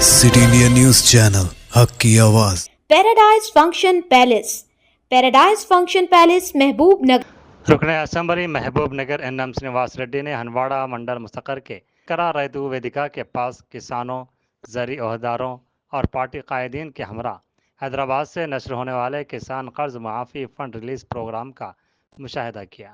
City India news channel हक की आवाज़। पैराडाइज फंक्शन पैलेस महबूब नगर। रुकने असेंबली महबूब नगर एनएम श्रीनिवास रेड्डी ने हनवाड़ा मंडल मुस्तकर के करा रैतु वेदिका के पास किसानों, ज़री ओहदारों और पार्टी कायदीन के हमरा हैदराबाद से नशर होने वाले किसान कर्ज मुआफ़ी फंड रिलीज प्रोग्राम का मुशाहिदा किया।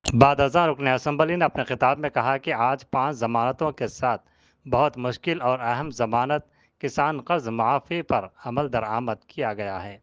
बाद अज़ां रुकने असेंबली ने अपने खिताब में कहा कि आज 5 ज़मानतों के साथ बहुत मुश्किल और अहम ज़मानत किसान कर्ज मुआफ़ी पर अमल दरामद किया गया है।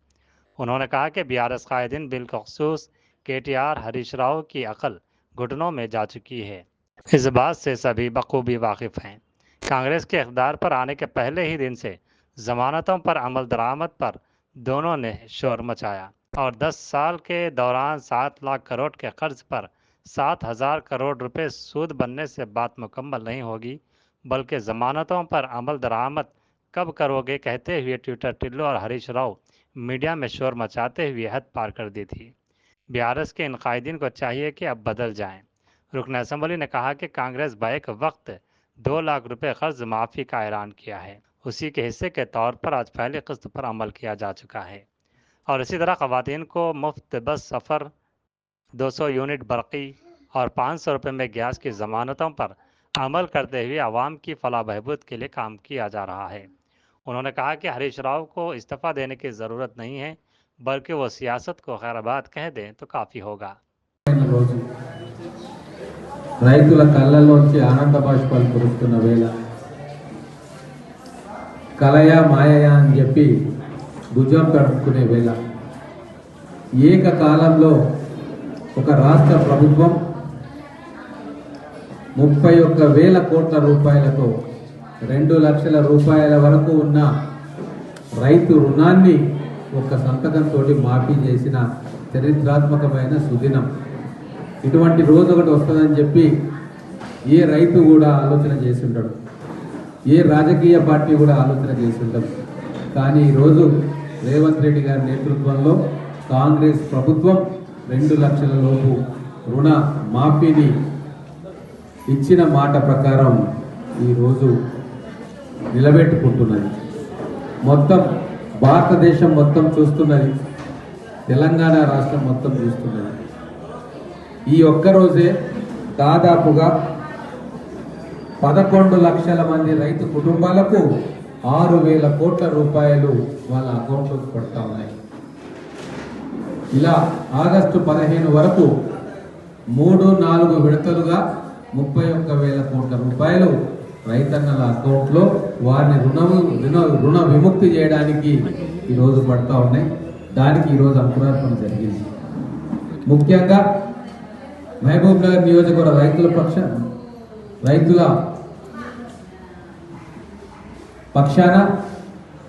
उन्होंने कहा कि बीआरएस कायदीन बिलखसूस KTR हरीश राव की अकल घुटनों में जा चुकी है। इस बात से सभी बखूबी वाकिफ़ हैं। कांग्रेस के इक़्तिदार पर आने के पहले ही दिन से ज़मानतों पर अमल दरामद पर दोनों ने शोर मचाया और 10 साल के दौरान 7 लाख करोड़ के कर्ज पर 7,000 करोड़ रुपए सूद बनने से बात मुकम्मल नहीं होगी, बल्कि ज़मानतों पर अमल दरामद कब करोगे कहते हुए ट्विटर टिल्लू और हरीश राव मीडिया में शोर मचाते हुए हद पार कर दी थी। बीआरएस के इन कायदीन को चाहिए कि अब बदल जाएं। रुकन असेंबली ने कहा कि कांग्रेस बैक वक्त 2 लाख रुपए कर्ज माफ़ी का ऐलान किया है। उसी के हिस्से के तौर पर आज पहली किस्त पर अमल किया जा चुका है और इसी तरह ख़वातीन को मुफ्त बस सफ़र, 200 यूनिट बरक़ी और 500 रुपये में गैस की ज़मानतों पर अमल करते हुए आवाम की फलाह बहबूद के लिए काम किया जा रहा है। उन्होंने कहा कि हरीश राव को इस्तीफ़ा देने की ज़रूरत नहीं है, बल्कि वो सियासत को खैराबाद कह दें तो काफ़ी होगा। రైతుల కళ్ళల్లోంచి ఆనంద బాష్పాలు కురుస్తున్న వేళ కలయా మాయయా అని చెప్పి భుజం తడుపుకునే వేళ ఏకకాలంలో ఒక రాష్ట్ర ప్రభుత్వం 31,000 కోట్ల రూపాయలతో 2 లక్షల రూపాయల వరకు ఉన్న రైతు రుణాన్ని ఒక సంతకంతో మాఫీ చేసిన చరిత్రాత్మకమైన సుదినం. ఇటువంటి రోజు ఒకటి వస్తుందని చెప్పి ఏ రైతు కూడా ఆలోచన చేసి ఉంటాడు, ఏ రాజకీయ పార్టీ కూడా ఆలోచన చేసి ఉంటాడు. కానీ ఈరోజు రేవంత్ రెడ్డి గారి నేతృత్వంలో కాంగ్రెస్ ప్రభుత్వం 2 లక్షల లోపు రుణ మాఫీని ఇచ్చిన మాట ప్రకారం ఈరోజు నిలబెట్టుకుంటున్నది. మొత్తం భారతదేశం మొత్తం చూస్తున్నది, తెలంగాణ రాష్ట్రం మొత్తం చూస్తున్నది. ఈ ఒక్కరోజే దాదాపుగా 11 లక్షల మంది రైతు కుటుంబాలకు 6,000 కోట్ల రూపాయలు వాళ్ళ అకౌంట్లోకి పడతా ఉన్నాయి. ఇలా ఆగస్టు 15 వరకు 3-4 విడతలుగా 31,000 కోట్ల రూపాయలు రైతన్నల అకౌంట్లో వారిని రుణ విముక్తి చేయడానికి ఈరోజు పడతా ఉన్నాయి. దానికి ఈరోజు అంకురార్పణ జరిగింది. ముఖ్యంగా మహబూబ్ నగర్ నియోజకవర్గ రైతుల పక్షాన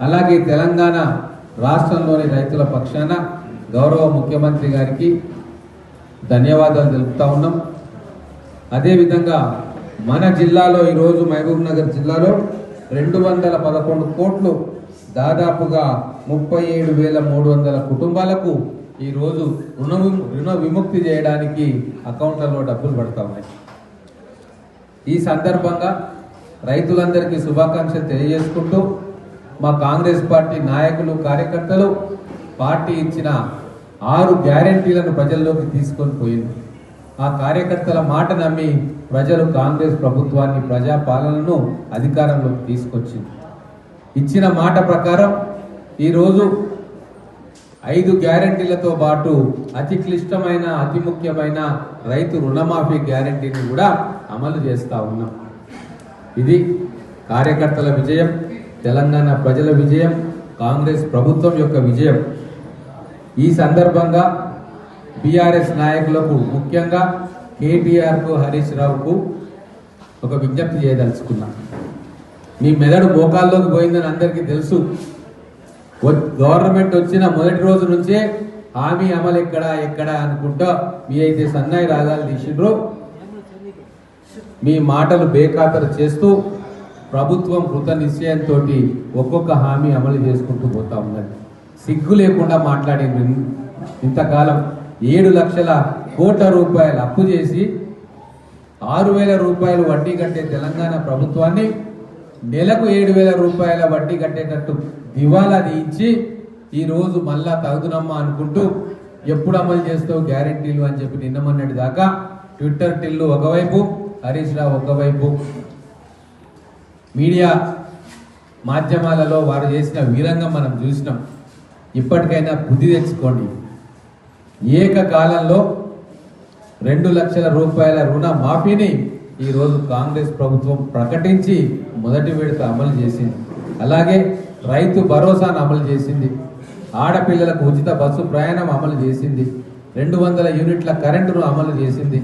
అలాగే తెలంగాణ రాష్ట్రంలోని రైతుల పక్షాన గౌరవ ముఖ్యమంత్రి గారికి ధన్యవాదాలు తెలుపుతా ఉన్నాం. అదేవిధంగా మన జిల్లాలో ఈరోజు మహబూబ్ నగర్ జిల్లాలో 211 కోట్లు దాదాపుగా 37,300 కుటుంబాలకు ఈరోజు రుణ విముక్తి చేయడానికి అకౌంట్లలో డబ్బులు పడతా ఉన్నాయి. ఈ సందర్భంగా రైతులందరికీ శుభాకాంక్షలు తెలియజేసుకుంటూ మా కాంగ్రెస్ పార్టీ నాయకులు, కార్యకర్తలు పార్టీ ఇచ్చిన 6 గ్యారెంటీలను ప్రజల్లోకి తీసుకొని పోయింది. ఆ కార్యకర్తల మాట నమ్మి ప్రజలు కాంగ్రెస్ ప్రభుత్వాన్ని, ప్రజాపాలనను అధికారంలోకి తీసుకొచ్చింది. ఇచ్చిన మాట ప్రకారం ఈరోజు 5 గ్యారెంటీలతో పాటు అతి క్లిష్టమైన, అతి ముఖ్యమైన రైతు రుణమాఫీ గ్యారెంటీని కూడా అమలు చేస్తూ ఉన్నాం. ఇది కార్యకర్తల విజయం, తెలంగాణ ప్రజల విజయం, కాంగ్రెస్ ప్రభుత్వం యొక్క విజయం. ఈ సందర్భంగా బీఆర్ఎస్ నాయకులకు, ముఖ్యంగా KTRకు, హరీష్ రావుకు ఒక విజ్ఞప్తి చేయదలుచుకున్నా. మీ మెదడు మోకాల్లోకి పోయిందని అందరికీ తెలుసు. గవర్నమెంట్ వచ్చిన మొదటి రోజు నుంచే హామీ అమలు ఎక్కడ అనుకుంటా మీ అయితే సన్నాయి రాగాలు తీసిండ్రు. మీ మాటలు బేఖాతరు చేస్తూ ప్రభుత్వం కృత నిశ్చయంతో ఒక్కొక్క హామీ అమలు చేసుకుంటూ పోతా ఉన్నది. సిగ్గు లేకుండా మాట్లాడింది. ఇంతకాలం 7 లక్షల కోట్ల రూపాయలు అప్పు చేసి 6,000 రూపాయలు వడ్డీ కట్టే తెలంగాణ ప్రభుత్వాన్ని నెలకు 7,000 రూపాయల వడ్డీ కట్టేటట్టు దివాలా తీయించి ఈరోజు మళ్ళా తగుదునమ్మా అనుకుంటూ ఎప్పుడు అమలు చేస్తావు గ్యారెంటీలు అని చెప్పి నిన్న మొన్నటి దాకా ట్విట్టర్ టిల్లు ఒకవైపు, హరీష్ రావు ఒకవైపు, మీడియా మాధ్యమాలలో వారు చేసిన వీరంగం మనం చూసినాం. ఇప్పటికైనా బుద్ధి తెచ్చుకోండి. ఏకకాలంలో 2 లక్షల రూపాయల రుణ మాఫీని ఈరోజు కాంగ్రెస్ ప్రభుత్వం ప్రకటించి మొదటి విడత అమలు చేసింది. అలాగే రైతు భరోసాను అమలు చేసింది. ఆడపిల్లలకు ఉచిత బస్సు ప్రయాణం అమలు చేసింది. 200 యూనిట్ల కరెంటును అమలు చేసింది.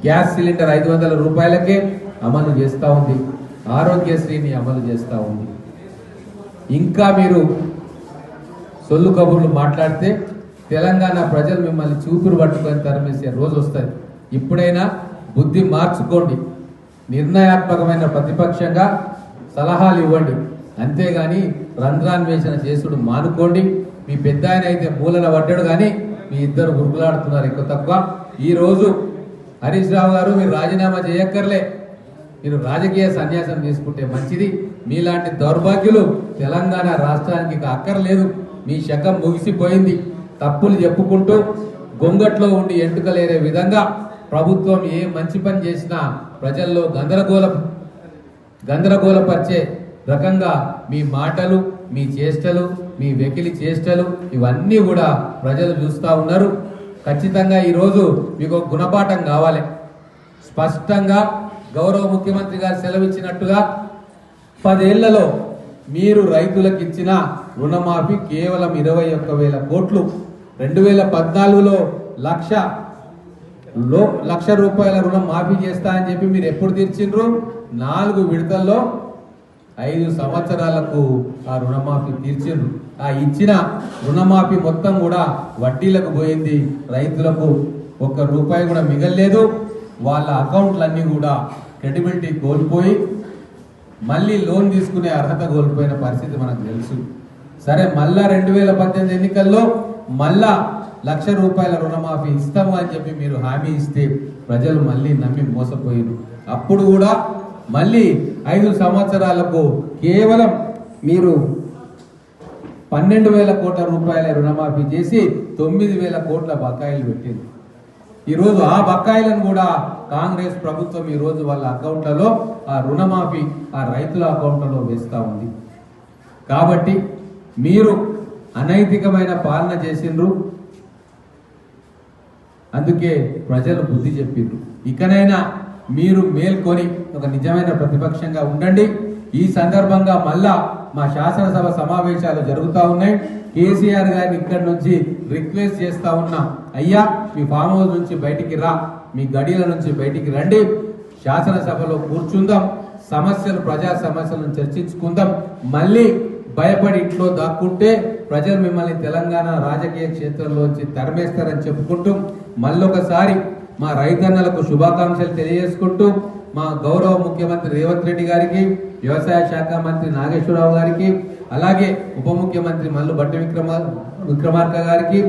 గ్యాస్ సిలిండర్ 500 రూపాయలకే అమలు చేస్తూ ఉంది. ఆరోగ్యశ్రీని అమలు చేస్తూ ఉంది. ఇంకా మీరు సొల్లు కబుర్లు మాట్లాడితే తెలంగాణ ప్రజలు మిమ్మల్ని చూపురు పట్టుకొని తరిమేసే రోజు వస్తుంది. ఇప్పుడైనా బుద్ధి మార్చుకోండి. నిర్ణయాత్మకమైన ప్రతిపక్షంగా సలహాలు ఇవ్వండి. అంతేగాని రంధ్రాన్వేషణ చేసుడు మానుకోండి. మీ పెద్ద ఆయన అయితే మూలన పడ్డాడు, కానీ మీ ఇద్దరు గురుకులాడుతున్నారు ఎక్కువ తక్కువ. ఈరోజు హరీష్ రావు గారు మీరు రాజీనామా చేయక్కర్లే, మీరు రాజకీయ సన్యాసం తీసుకుంటే మంచిది. మీలాంటి దౌర్భాగ్యులు తెలంగాణ రాష్ట్రానికి ఇక అక్కర్లేదు. మీ శకం ముగిసిపోయింది. తప్పులు చెప్పుకుంటూ గొంగట్లో ఉండి ఎంటుకలేరే విధంగా ప్రభుత్వం ఏ మంచి పని చేసినా ప్రజల్లో గందరగోళపరిచే రకంగా మీ మాటలు, మీ చేష్టలు, మీ వెకిలి చేష్టలు ఇవన్నీ కూడా ప్రజలు చూస్తూ ఉన్నారు. ఖచ్చితంగా ఈరోజు మీకు ఒక గుణపాఠం కావాలి. స్పష్టంగా గౌరవ ముఖ్యమంత్రి గారు సెలవిచ్చినట్టుగా 10 ఏళ్లలో మీరు రైతులకు ఇచ్చిన రుణమాఫీ కేవలం 21,000 కోట్లు. 2014లో లక్ష రూపాయల రుణం మాఫీ చేస్తా అని చెప్పి మీరు ఎప్పుడు తీర్చిండ్రు? 4 విడతల్లో 5 సంవత్సరాలకు ఆ రుణమాఫీ తీర్చిండ్రు. ఆ ఇచ్చిన రుణమాఫీ మొత్తం కూడా వడ్డీలకు పోయింది. రైతులకు 1 రూపాయి కూడా మిగల్లేదు. వాళ్ళ అకౌంట్లన్నీ కూడా క్రెడిబిలిటీ కోల్పోయి మళ్ళీ లోన్ తీసుకునే అర్హత కోల్పోయిన పరిస్థితి మనకు తెలుసు. సరే, మళ్ళా 2018 ఎన్నికల్లో మళ్ళా 1,00,000 రూపాయల రుణమాఫీ ఇస్తాము అని చెప్పి మీరు హామీ ఇస్తే ప్రజలు మళ్ళీ నమ్మి మోసపోయారు. అప్పుడు కూడా మళ్ళీ 5 సంవత్సరాలకు కేవలం మీరు 12,000 కోట్ల రూపాయల రుణమాఫీ చేసి 9,000 కోట్ల బకాయిలు పెట్టింది. ఈరోజు ఆ బకాయిలను కూడా కాంగ్రెస్ ప్రభుత్వం ఈరోజు వాళ్ళ అకౌంట్లలో ఆ రుణమాఫీ ఆ రైతుల అకౌంట్లలో వేస్తూ ఉంది. కాబట్టి మీరు అనైతికమైన పాలన చేసిండ్రు. అందుకే ప్రజలు బుద్ధి చెప్పిండ్రు. ఇకనైనా మీరు మేల్కొని ఒక నిజమైన ప్రతిపక్షంగా ఉండండి. ఈ సందర్భంగా మళ్ళా మా శాసనసభ సమావేశాలు జరుగుతూ ఉన్నాయి. కేసీఆర్ గారిని ఇక్కడి నుంచి రిక్వెస్ట్ చేస్తా ఉన్నా, అయ్యా మీ ఫామ్ హౌస్ నుంచి బయటికి రా, మీ గడియల నుంచి బయటికి రండి, శాసనసభలో కూర్చుందాం, ప్రజా సమస్యలను చర్చించుకుందాం. మళ్ళీ భయపడి ఇంట్లో దాక్కుంటే ప్రజలు మిమ్మల్ని తెలంగాణ రాజకీయ క్షేత్రంలోంచి తరిమేస్తారని చెప్పుకుంటూ మళ్ళొకసారి మా రైతన్నలకు శుభాకాంక్షలు తెలియజేసుకుంటూ మా గౌరవ ముఖ్యమంత్రి రేవంత్ రెడ్డి గారికి, వ్యవసాయ శాఖ మంత్రి నాగేశ్వరరావు గారికి, అలాగే ఉప ముఖ్యమంత్రి మల్లు భట్టి విక్రమార్క గారికి,